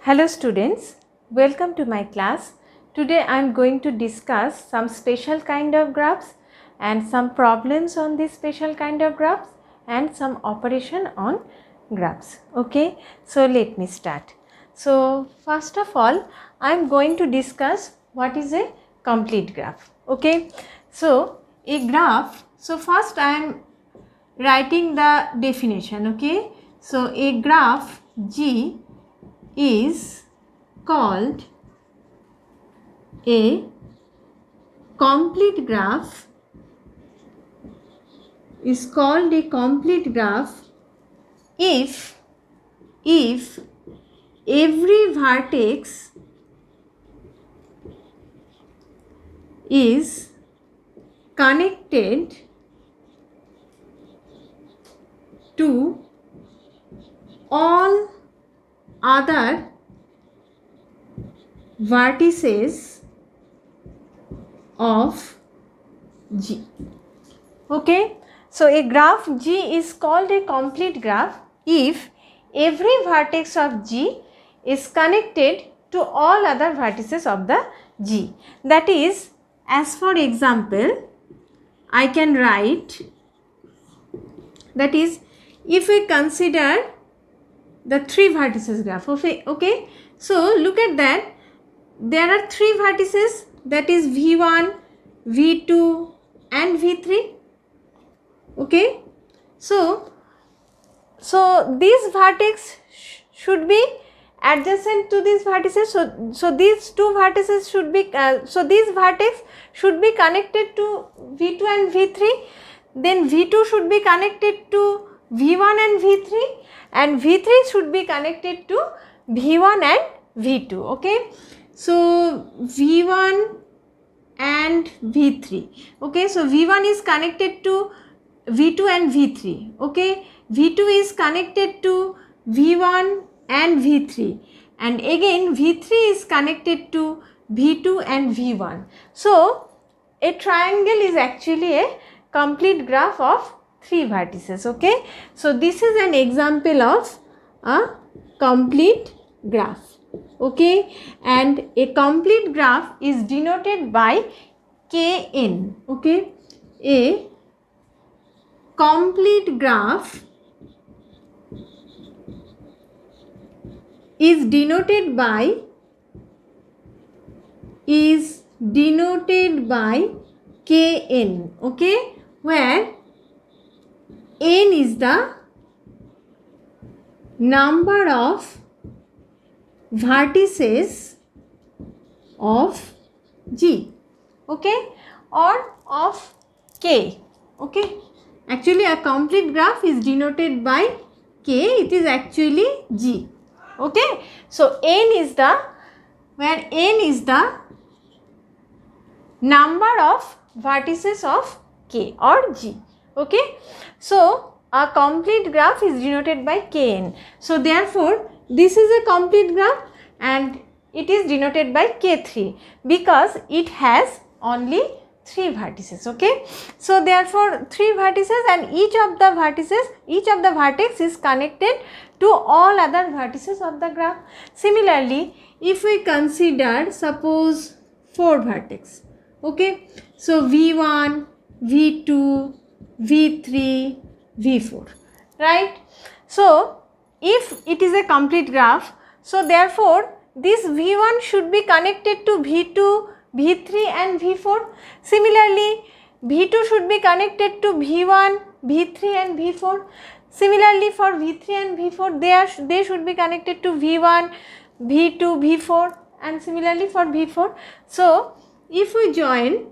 Hello students, welcome to my class. Today I am going to discuss some special kind of graphs and some problems on this special kind of graphs and some operation on graphs. Okay, so let me start. So first of all, I am going to discuss what is a complete graph. Okay, so a graph, so first I am writing the definition. Okay, so a graph G is called a complete graph if every vertex is connected to all other vertices of G. Okay, so a graph G is called a complete graph if every vertex of G is connected to all other vertices of the G. That is, as for example, I can write, that is, if we consider the three vertices graph. Okay, so look at that. There are three vertices, that is V1, V2 and V3. Okay, so these vertex should be adjacent to these vertices. So these two vertices should be so these vertex should be connected to V2 and V3. Then V2 should be connected to V1 and V3, and V3 should be connected to V1 and V2. Okay, so V1 and V3. Okay, so V1 is connected to V2 and V3. Okay, V2 is connected to V1 and V3, and again V3 is connected to V2 and V1. So a triangle is actually a complete graph of three vertices. Okay, so this is an example of a complete graph. Okay, and a complete graph is denoted by Kn. Okay, a complete graph is denoted by Kn. Okay, where n is the number of vertices of G, okay, or of K. Okay, actually a complete graph is denoted by K, it is actually G. Okay, so n is the number of vertices of K or G. Okay, so a complete graph is denoted by Kn. So therefore this is a complete graph and it is denoted by K3 because it has only three vertices. Okay, so therefore three vertices, and each of the vertex is connected to all other vertices of the graph. Similarly, if we consider suppose four vertex. Okay, so V1, V2, V3, V4, right? So if it is a complete graph, so therefore this V1 should be connected to V2, V3 and V4. Similarly, V2 should be connected to V1, V3 and V4. Similarly, for V3 and V4, they should be connected to V1, V2, V4, and similarly for V4. So if we join,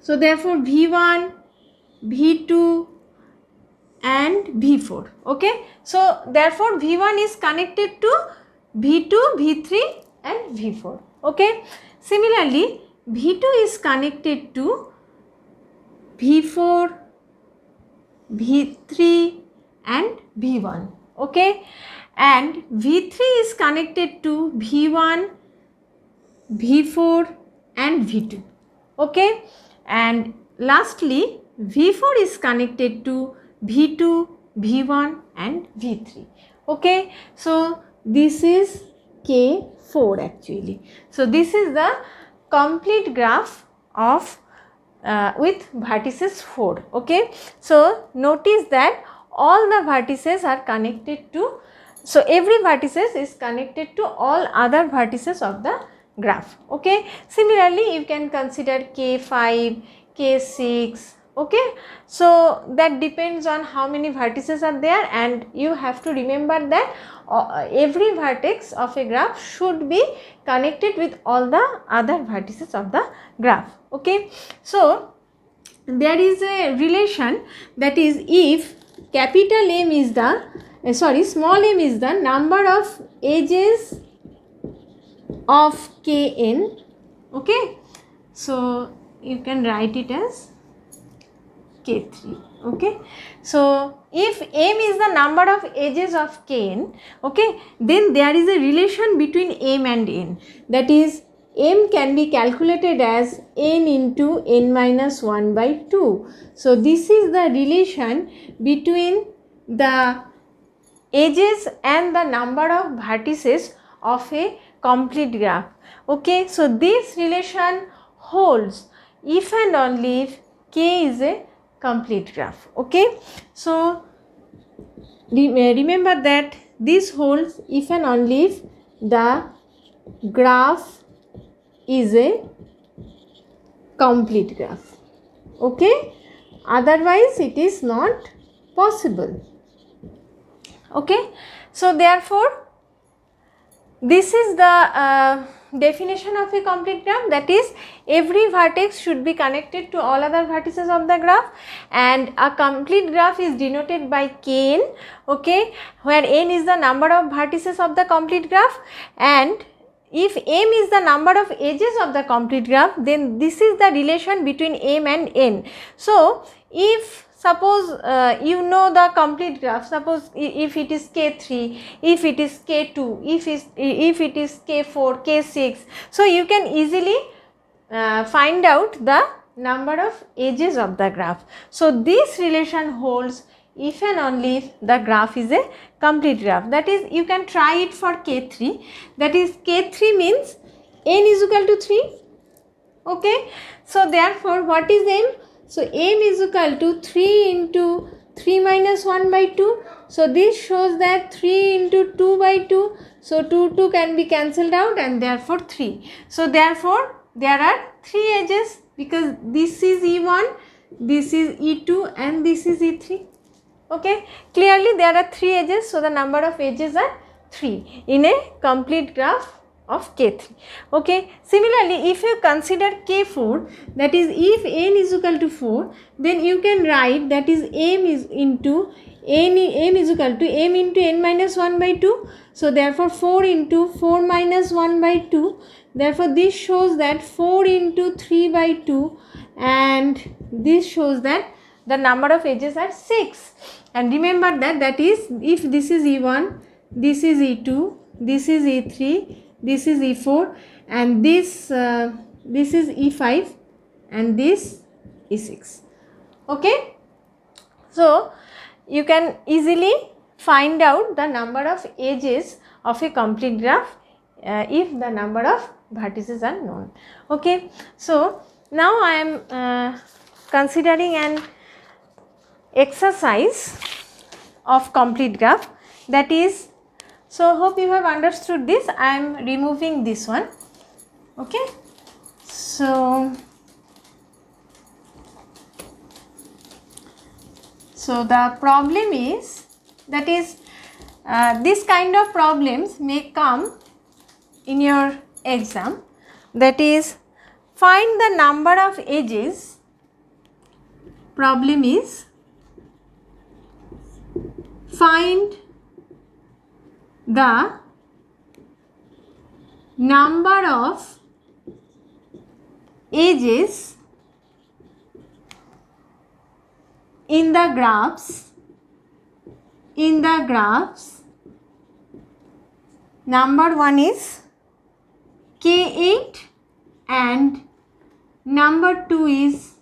so therefore V1, V2 and V4. Okay, so therefore V1 is connected to V2, V3 and V4. Okay, similarly V2 is connected to V4, V3 and V1. Okay, and V3 is connected to V1, V4 and V2. Okay, and lastly V4 is connected to V2, V1 and V3. Okay, so this is K4 actually. So this is the complete graph of with vertices 4. Okay, so notice that all the vertices are connected to, so every vertices is connected to all other vertices of the graph. Okay, similarly you can consider K5, K6. Okay, so that depends on how many vertices are there, and you have to remember that every vertex of a graph should be connected with all the other vertices of the graph. Okay, so there is a relation, that is if capital M is the small m is the number of edges of Kn. Okay, so you can write it as K3. Okay, so if m is the number of edges of Kn, okay, then there is a relation between m and n, that is m can be calculated as n into n minus 1 by 2. So this is the relation between the edges and the number of vertices of a complete graph. Okay, so this relation holds if and only if K is a complete graph. Okay, so remember that this holds if and only if the graph is a complete graph. Okay, otherwise it is not possible. Okay, so therefore this is the definition of a complete graph, that is every vertex should be connected to all other vertices of the graph, and a complete graph is denoted by Kn. Okay, where n is the number of vertices of the complete graph, and if m is the number of edges of the complete graph, then this is the relation between m and n. So if suppose you know the complete graph, suppose if it is K3, if it is K2, if it is K4, K6, so you can easily find out the number of edges of the graph. So this relation holds if and only if the graph is a complete graph. That is, you can try it for K3, that is K3 means n is equal to 3. Okay, so therefore what is m? So m is equal to 3 into 3 minus 1 by 2. So this shows that 3 into 2 by 2. So 2 can be cancelled out, and therefore 3. So therefore there are 3 edges, because this is E1, this is E2 and this is E3. Okay, clearly there are 3 edges, so the number of edges are 3 in a complete graph of K3. Okay, similarly if you consider K4, that is if n is equal to 4, then you can write that is m is into n is equal to m into n minus 1 by 2. So therefore 4 into 4 minus 1 by 2, therefore this shows that 4 into 3 by 2, and this shows that the number of edges are 6. And remember that is if this is E1, this is E2, this is E3, this is E4, and this is E5, and this E6. Okay, so you can easily find out the number of edges of a complete graph if the number of vertices are known. Okay, so now I am considering an exercise of complete graph, that is, so hope you have understood this. I am removing this one. Okay, so the problem is, that is this kind of problems may come in your exam, that is find the number of edges. Problem is find the number of edges in the graphs number 1 is K8 and number 2 is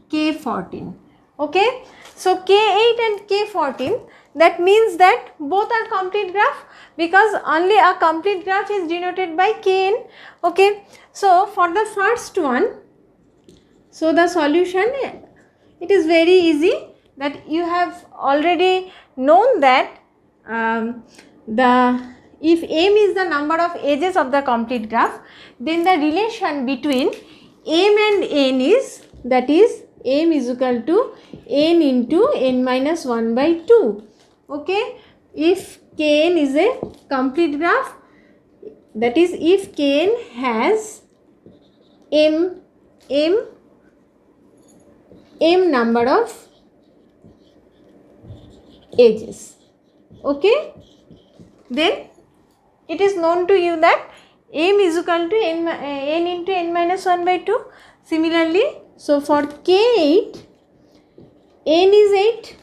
K14. Okay, so K8 and K14, that means that both are complete graph, because only a complete graph is denoted by Kn. Okay, so for the first one, so the solution, it is very easy, that you have already known that if m is the number of edges of the complete graph, then the relation between m and n is, that is m is equal to n into n minus 1 by 2. Okay, if Kn is a complete graph, that is if Kn has m number of edges, okay, then it is known to you that m is equal to n into n minus 1 by 2. Similarly, so for K8, n is 8,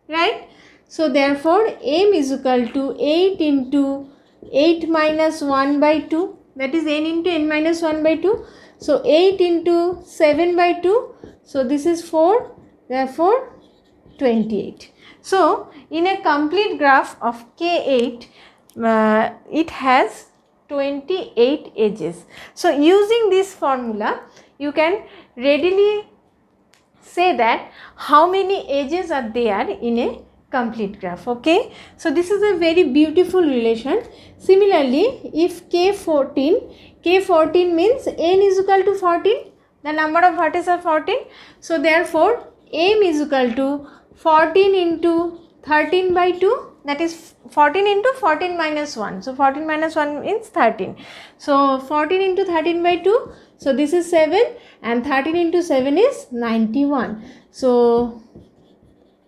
right? So therefore m is equal to 8 into 8 minus 1 by 2, that is n into n minus 1 by 2. So 8 into 7 by 2, so this is 4, therefore 28. So in a complete graph of K8, it has 28 edges. So using this formula, you can readily say that how many edges are there in a complete graph. Okay, so this is a very beautiful relation. Similarly, if K14 means n is equal to 14, the number of vertices are 14. So therefore m is equal to 14 into 13 by 2, that is 14 into 14 minus 1. So 14 minus 1 means 13. So 14 into 13 by 2, so this is 7, and 13 into 7 is 91. So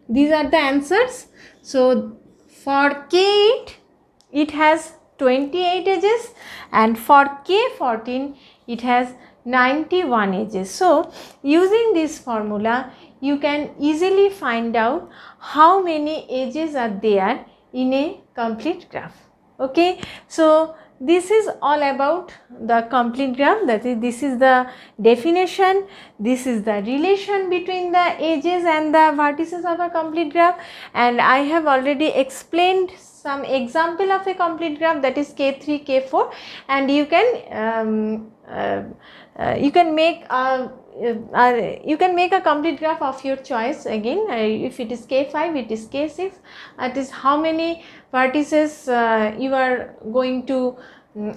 these are the answers. So for K8, it has 28 edges, and for K14, it has 91 edges. So using this formula, you can easily find out how many edges are there in a complete graph. Okay, so this is all about the complete graph, that is, this is the definition, this is the relation between the edges and the vertices of a complete graph, and I have already explained some example of a complete graph, that is K3, K4, and you can make a complete graph of your choice again. If it is K5, it is K6, it is how many vertices you are going to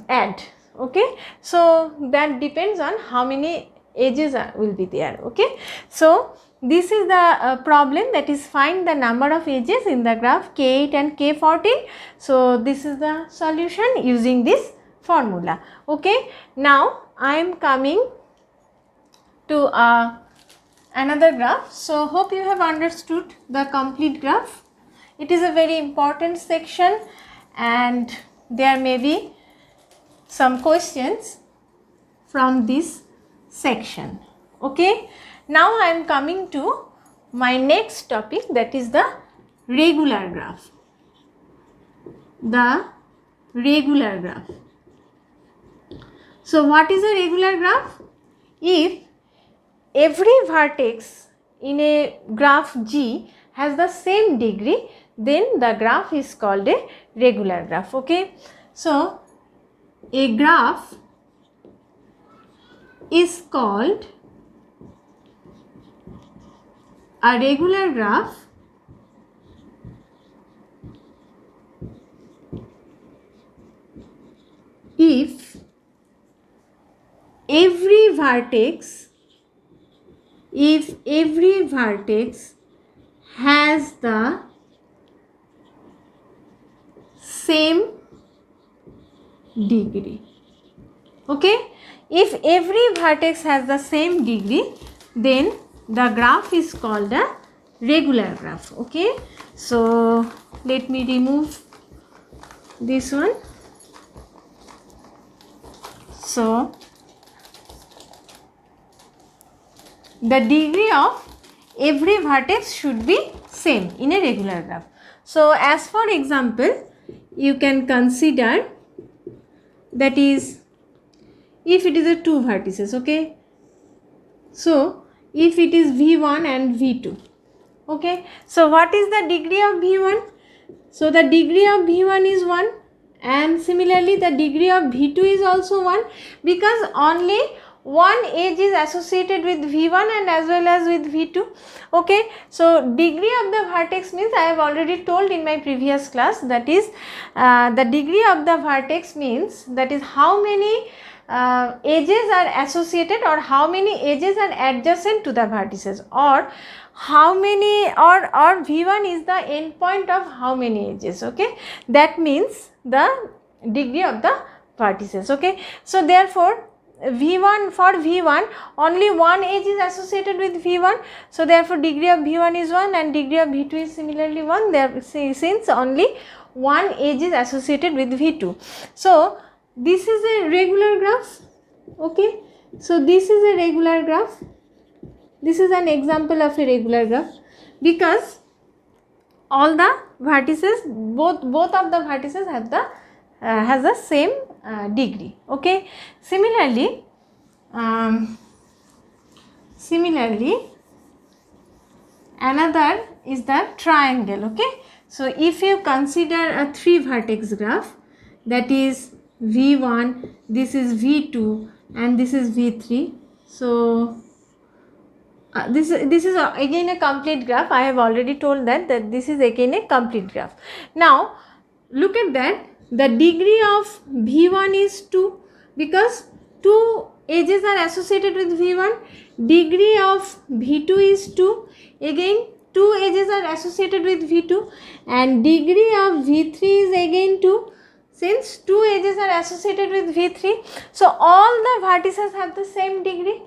add. Okay, so that depends on how many edges will be there. Okay, so this is the problem, that is find the number of edges in the graph K8 and K14. So this is the solution using this formula. Okay, now I am coming to another graph. So hope you have understood the complete graph. It is a very important section, and there may be some questions from this section. Okay, now I am coming to my next topic, that is the regular graph. The regular graph. So what is a regular graph? If every vertex in a graph G has the same degree, then the graph is called a regular graph. Okay, so a graph is called a regular graph if every vertex has the same degree. Okay, if every vertex has the same degree, then the graph is called a regular graph. Okay, so let me remove this one. So the degree of every vertex should be same in a regular graph. So as for example, you can consider, that is, if it is a two vertices. Okay, so if it is V1 and V2, Okay, so what is the degree of V1? So the degree of V1 is 1, and similarly the degree of V2 is also 1, because only one edge is associated with V1 and as well as with V2. Okay, so degree of the vertex means, I have already told in my previous class, that is the degree of the vertex means, that is how many edges are associated, or how many edges are adjacent to the vertices, or how many, or V1 is the end point of how many edges. Okay, that means the degree of the vertices. Okay, so therefore V1, for V1 only one edge is associated with V1, so therefore degree of V1 is 1 and degree of V2 is similarly 1, there, since only one edge is associated with V2. So this is a regular graph. Okay, so this is a regular graph. This is an example of a regular graph, because all the vertices, both of the vertices have the has the same degree. Okay, similarly another is the triangle. Okay, so if you consider a 3 vertex graph, that is V1, this is V2 and this is V3. So this is again a complete graph. I have already told that this is again a complete graph. Now look at that, the degree of V1 is 2, because 2 edges are associated with V1. Degree of V2 is 2, again 2 edges are associated with V2, and degree of V3 is again 2, since 2 edges are associated with V3. So all the vertices have the same degree.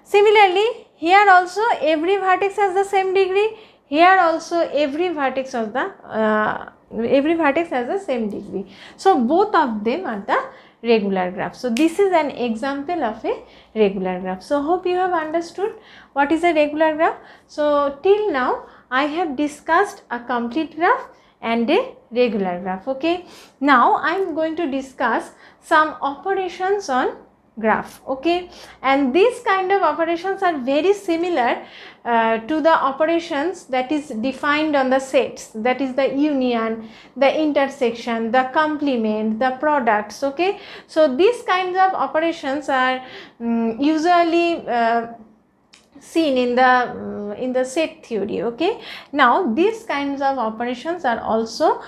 Similarly here also every vertex has the same degree. Here also every vertex of the every vertex has the same degree. So both of them are the regular graph. So this is an example of a regular graph. So hope you have understood what is a regular graph. So till now I have discussed a complete graph and a regular graph. Okay, now I am going to discuss some operations on graph. Okay, and these kind of operations are very similar to the operations that is defined on the sets, that is the union, the intersection, the complement, the products. Okay, so these kinds of operations are usually seen in the set theory. Okay, now these kinds of operations are also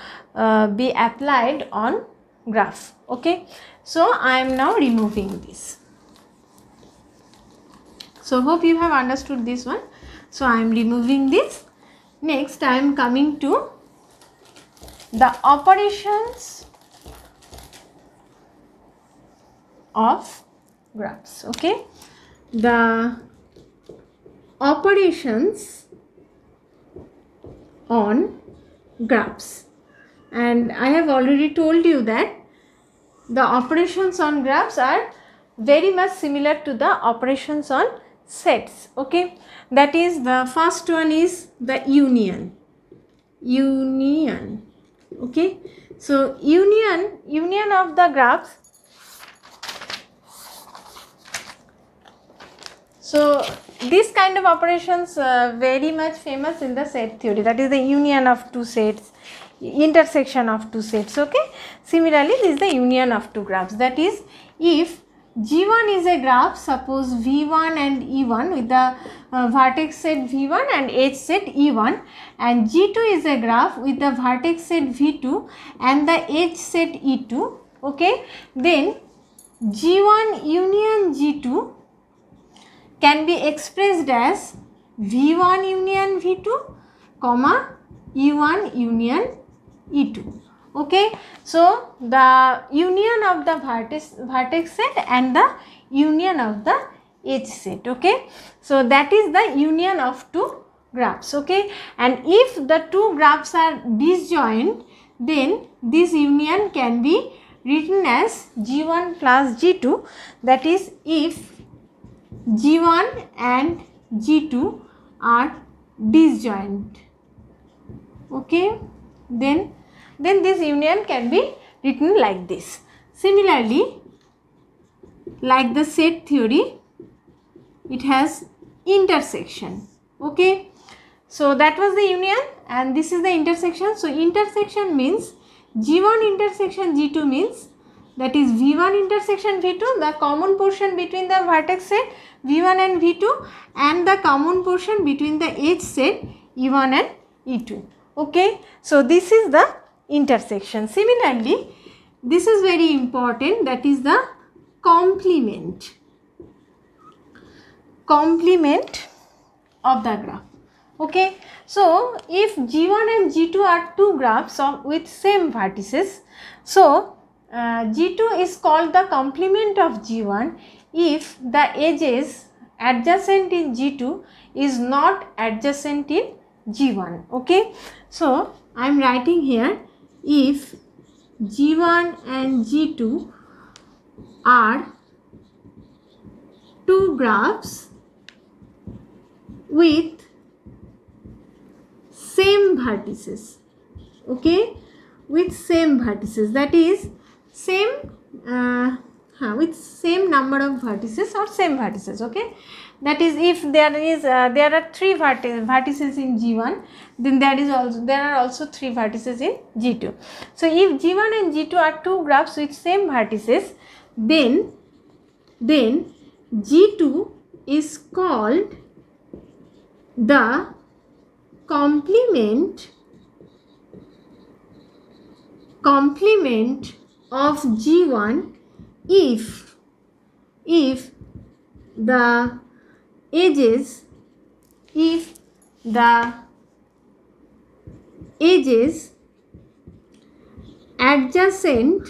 be applied on graph. Okay, so I am now removing this. So hope you have understood this one. So I am removing this. Next I am coming to the operations of graphs. Okay, the operations on graphs, and I have already told you that the operations on graphs are very much similar to the operations on sets. Okay, that is, the first one is the union. Okay, so union of the graphs. So this kind of operations very much famous in the set theory, that is the union of two sets, intersection of two sets. Okay, similarly this is the union of two graphs, that is, if G1 is a graph, suppose V1 and E1 with the vertex set V1 and edge set E1, and G2 is a graph with the vertex set V2 and the edge set E2. Okay, then G1 union G2 can be expressed as V1 union V2, comma E1 union E2. Okay, so the union of the vertex set and the union of the edge set. Okay, so that is the union of two graphs. Okay, and if the two graphs are disjoint, then this union can be written as G1 plus G2, that is, if G1 and G2 are disjoint. Okay, then this union can be written like this. Similarly, like the set theory, it has intersection. Okay, So that was the union and this is the intersection. So intersection means G1 intersection G2 means that is V1 intersection V2, the common portion between the vertex set V1 and V2 and the common portion between the edge set E1 and E2. Okay, so this is the intersection. Similarly, this is very important, that is the complement of the graph. Okay, so if G1 and G2 are two graphs with same vertices, so G2 is called the complement of G1 if the edges adjacent in G2 is not adjacent in G1. Okay, so I am writing here, if G1 and G2 are two graphs with same vertices, okay, with same vertices, that is same with same number of vertices or same vertices. Okay, that is if there are three vertices in G1, then there are also three vertices in G2. So if G1 and G2 are two graphs with same vertices, then G2 is called the complement of G1 if the edges adjacent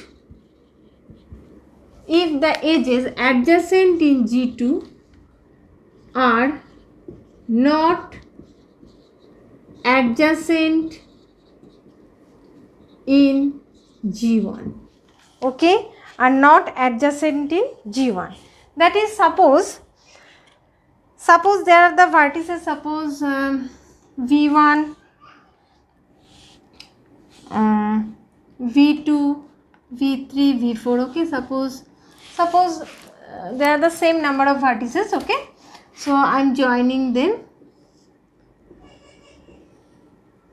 in G2 are not adjacent in G1. Okay, are not adjacent in G1. That is, suppose there are the vertices, suppose V1, V2, V3, V4. Okay, suppose there are the same number of vertices. Okay, so I am joining them.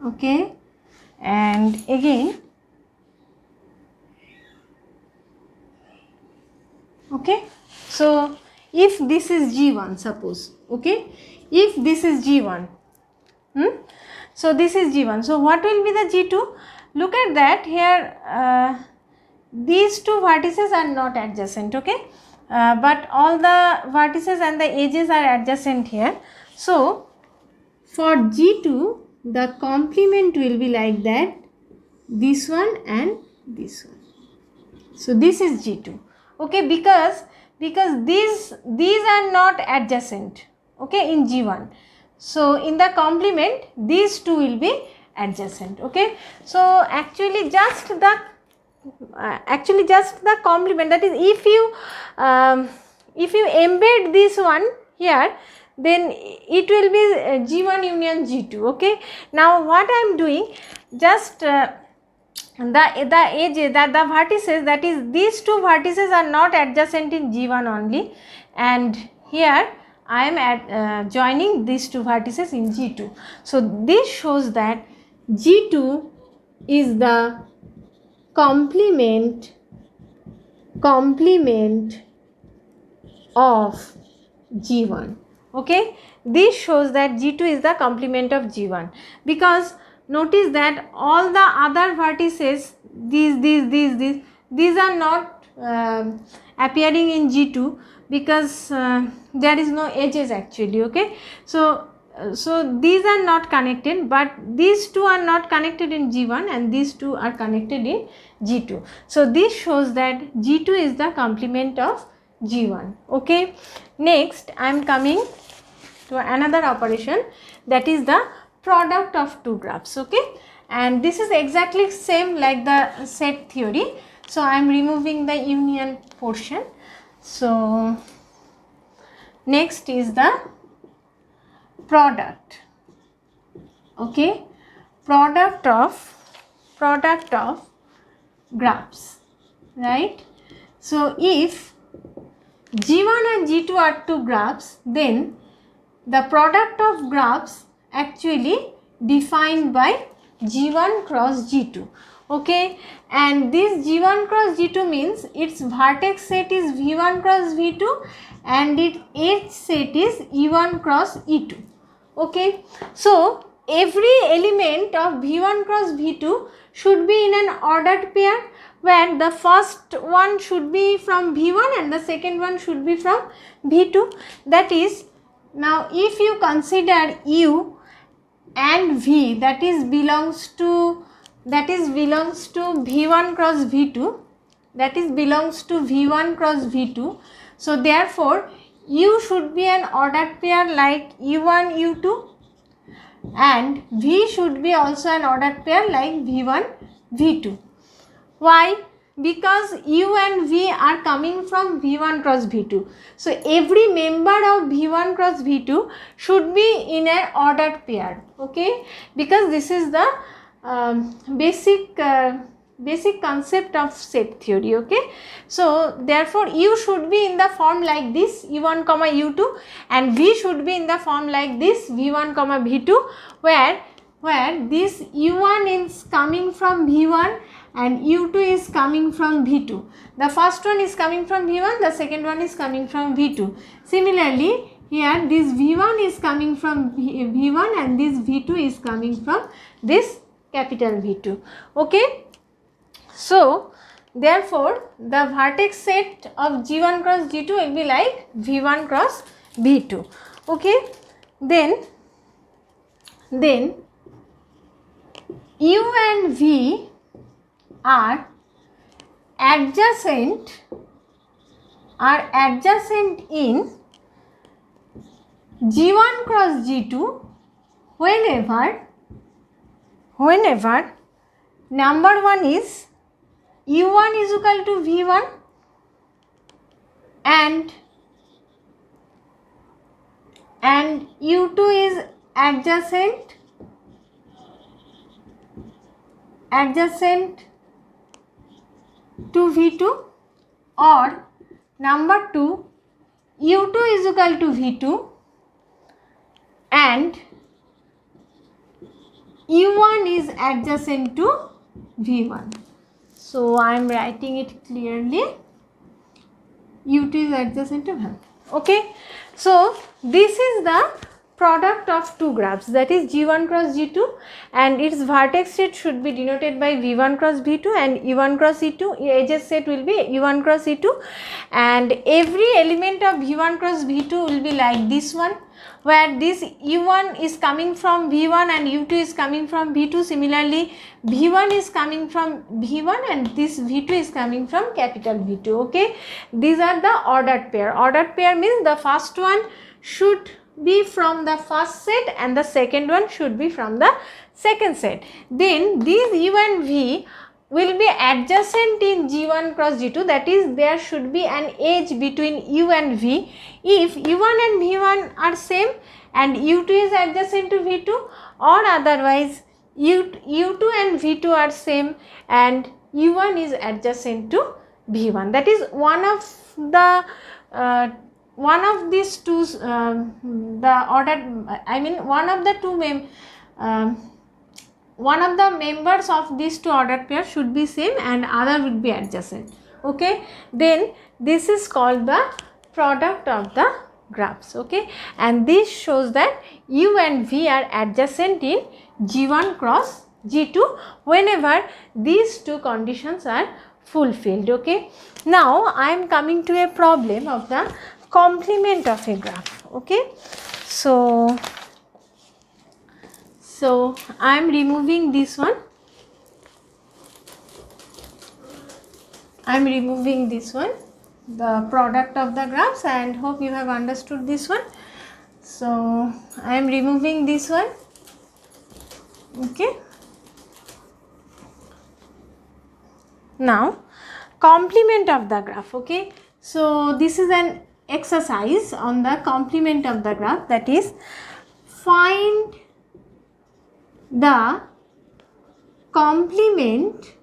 Okay, and again, okay, so if this is G1, suppose, okay, if this is G1, so this is G1, so what will be the G2? Look at that here, these two vertices are not adjacent, okay, but all the vertices and the edges are adjacent here. So for G2, the complement will be like that, this one and this one. So this is G2. Okay, because these are not adjacent, okay, in G1. So in the complement, these two will be adjacent. Okay, so actually just the complement, that is, if you embed this one here, then it will be G1 union G2. Okay, now what I am doing, just the edge, that the vertices, that is these two vertices are not adjacent in G1 only, and here I am joining these two vertices in G2. So this shows that G2 is the complement of G1. Okay, this shows that G2 is the complement of G1, because notice that all the other vertices, these are not appearing in G2 because there is no edges actually. Okay, so these are not connected, but these two are not connected in G1 and these two are connected in G2. So this shows that G2 is the complement of G1. Okay, next I am coming to another operation, that is the product of two graphs. Okay, and this is exactly same like the set theory. So I am removing the union portion. So next is the product. Okay, product of graphs, right? So if G1 and G2 are two graphs, then the product of graphs actually defined by G1 cross G2. Okay, and this G1 cross G2 means its vertex set is V1 cross V2 and its edge set is E1 cross E2. Okay, so every element of V1 cross V2 should be in an ordered pair, where the first one should be from V1 and the second one should be from V2. That is, now if you consider U and V, that is belongs to V1 cross V2, that is belongs to V1 cross V2. So therefore U should be an ordered pair like U1 U2 and V should be also an ordered pair like V1 V2. Why? Because U and V are coming from V1 cross V2. So every member of V1 cross V2 should be in an ordered pair. Okay, because this is the basic concept of set theory. Okay, so therefore U should be in the form like this, U1 comma U2, and V should be in the form like this, V1 comma V2, where this U1 is coming from V1 and U2 is coming from V2. The first one is coming from V1, the second one is coming from V2. Similarly, here this V1 is coming from V1 and this V2 is coming from this capital V2. Okay, so therefore the vertex set of G1 cross G2 will be like V1 cross V2. Okay, then U and V are adjacent in G1 cross G2 whenever number 1 is U1 is equal to V1 and U2 is adjacent to V2, or number 2 U2 is equal to V2 and U1 is adjacent to V1. So I am writing it clearly, U2 is adjacent to V1. Okay, so this is the product of two graphs, that is G1 cross G2, and its vertex set should be denoted by V1 cross V2 and E1 cross E2. Edges set will be E1 cross E2, and every element of V1 cross V2 will be like this one, where this U1 is coming from V1 and U2 is coming from V2. Similarly, V1 is coming from V1 and this V2 is coming from capital V2. Okay, these are the ordered pair. Ordered pair means the first one should be from the first set and the second one should be from the second set. Then these U and V will be adjacent in G1 cross G2, that is there should be an edge between U and V if U1 and V1 are same and U2 is adjacent to V2, or otherwise U2 and V2 are same and U1 is adjacent to V1. That is one of these two, the ordered, I mean one of the two one of the members of these two ordered pairs should be same and other will be adjacent. Okay, then this is called the product of the graphs. Okay, and this shows that U and V are adjacent in G1 cross G2 whenever these two conditions are fulfilled. Okay, now I am coming to a problem of the complement of a graph. Okay, so I am removing this one. I am removing this one, the product of the graphs, and hope you have understood this one. So I am removing this one. Okay, now complement of the graph. Okay, so this is an exercise on the complement of the graph, that is find the complement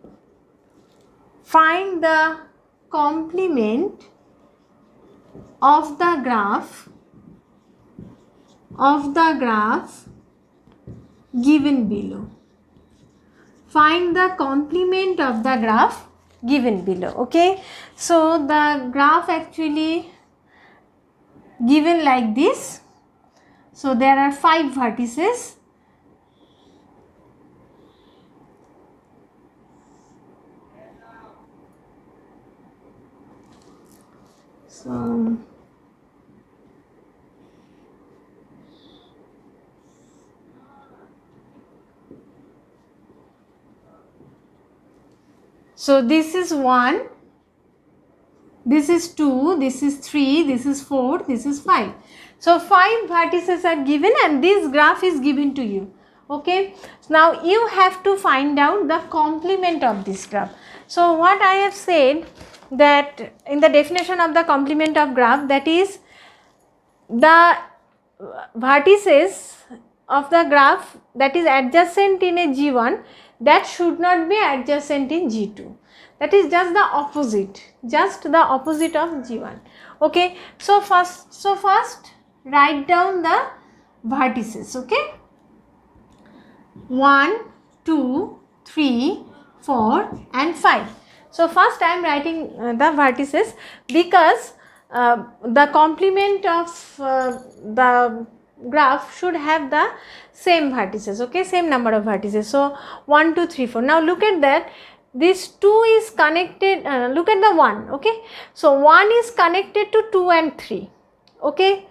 of the graph given below. Find the complement of the graph given below. Okay, so the graph actually given like this. So there are 5 vertices. So this is 1, this is 2, this is 3, this is 4, this is 5. So 5 vertices are given and this graph is given to you. Okay, so now you have to find out the complement of this graph. So what I have said, that in the definition of the complement of graph, that is the vertices of the graph that is adjacent in a G1, that should not be adjacent in G2. That is just the opposite of G1. Okay, so first write down the vertices. Okay, 1, 2, 3, 4 and 5. So first I am writing the vertices, because the complement of the graph should have the same vertices. Okay, same number of vertices. So 1, 2, 3, 4. Now look at that, this 2 is connected, look at the 1. Okay, so 1 is connected to 2 and 3. Okay,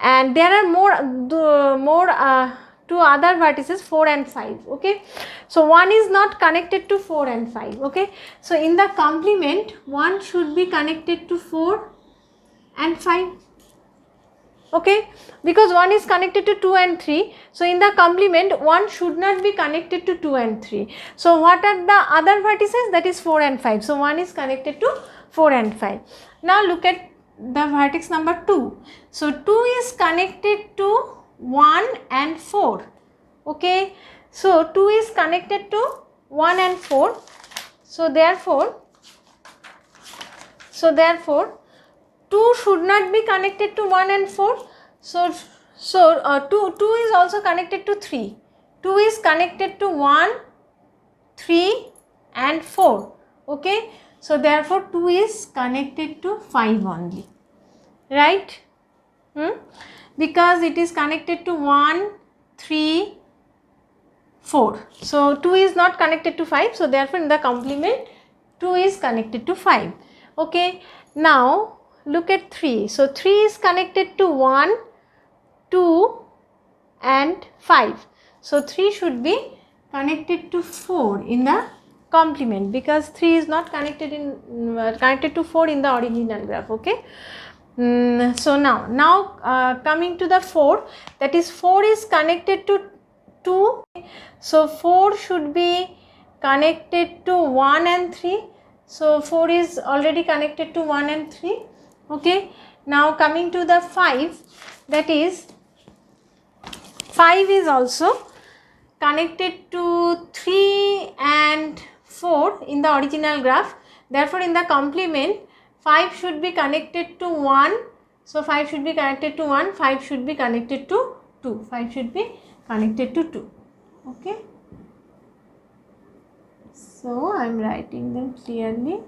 and there are two other vertices, 4 and 5. Okay, so 1 is not connected to 4 and 5. Okay, so in the complement 1 should be connected to 4 and 5. Okay, because 1 is connected to 2 and 3, so in the complement 1 should not be connected to 2 and 3. So what are the other vertices? That is 4 and 5. So 1 is connected to 4 and 5. Now look at the vertex number 2. So 2 is connected to 1 and 4. Okay, so 2 is connected to 1 and 4. So therefore 2 should not be connected to 1 and 4. So 2 is also connected to 3. 2 is connected to 1, 3 and 4. Okay, so therefore 2 is connected to 5 only, right? Because it is connected to 1, 3, 4. So 2 is not connected to 5. So therefore in the complement 2 is connected to 5. Okay, now look at 3. So 3 is connected to 1, 2 and 5. So 3 should be connected to 4 in the complement, because 3 is not connected to 4 in the original graph. Okay, so now coming to the 4, that is 4 is connected to 2. So 4 should be connected to 1 and 3. So 4 is already connected to 1 and 3. Okay, now coming to the 5, that is 5 is also connected to 3 and 4 in the original graph. Therefore in the complement 5 should be connected to 1. So 5 should be connected to 1, 5 should be connected to 2, 5 should be connected to 2. Okay, so I am writing them clearly.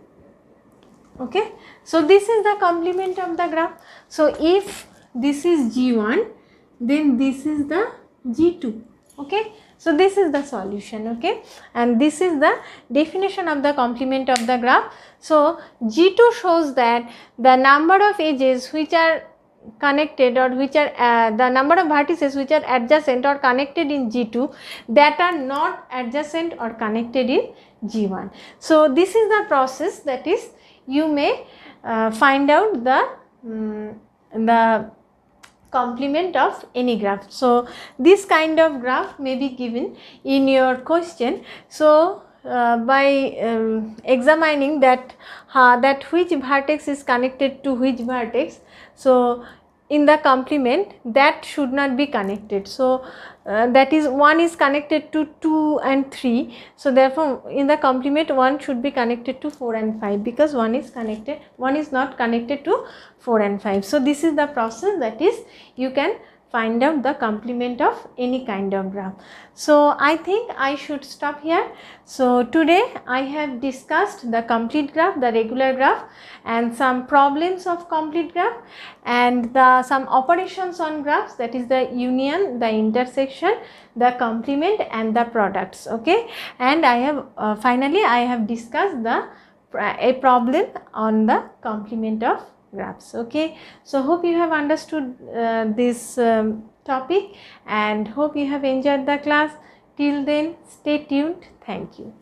Okay, so this is the complement of the graph. So if this is G1, then this is the G2. Okay, so this is the solution. Okay, and this is the definition of the complement of the graph. So G2 shows that the number of edges which are connected, or which are the number of vertices which are adjacent or connected in G2, that are not adjacent or connected in G1. So this is the process, that is you may find out the complement of any graph. So this kind of graph may be given in your question. So by examining that which vertex is connected to which vertex, so in the complement that should not be connected. So that is 1 is connected to 2 and 3. So therefore in the complement 1 should be connected to 4 and 5, because 1 is not connected to 4 and 5. So this is the process, that is you can find out the complement of any kind of graph. So I think I should stop here. So today I have discussed the complete graph, the regular graph, and some problems of complete graph, and some operations on graphs, that is the union, the intersection, the complement and the products. Okay, and I have finally I have discussed a problem on the complement of graphs. Okay, so hope you have understood this topic, and hope you have enjoyed the class. Till then, stay tuned. Thank you.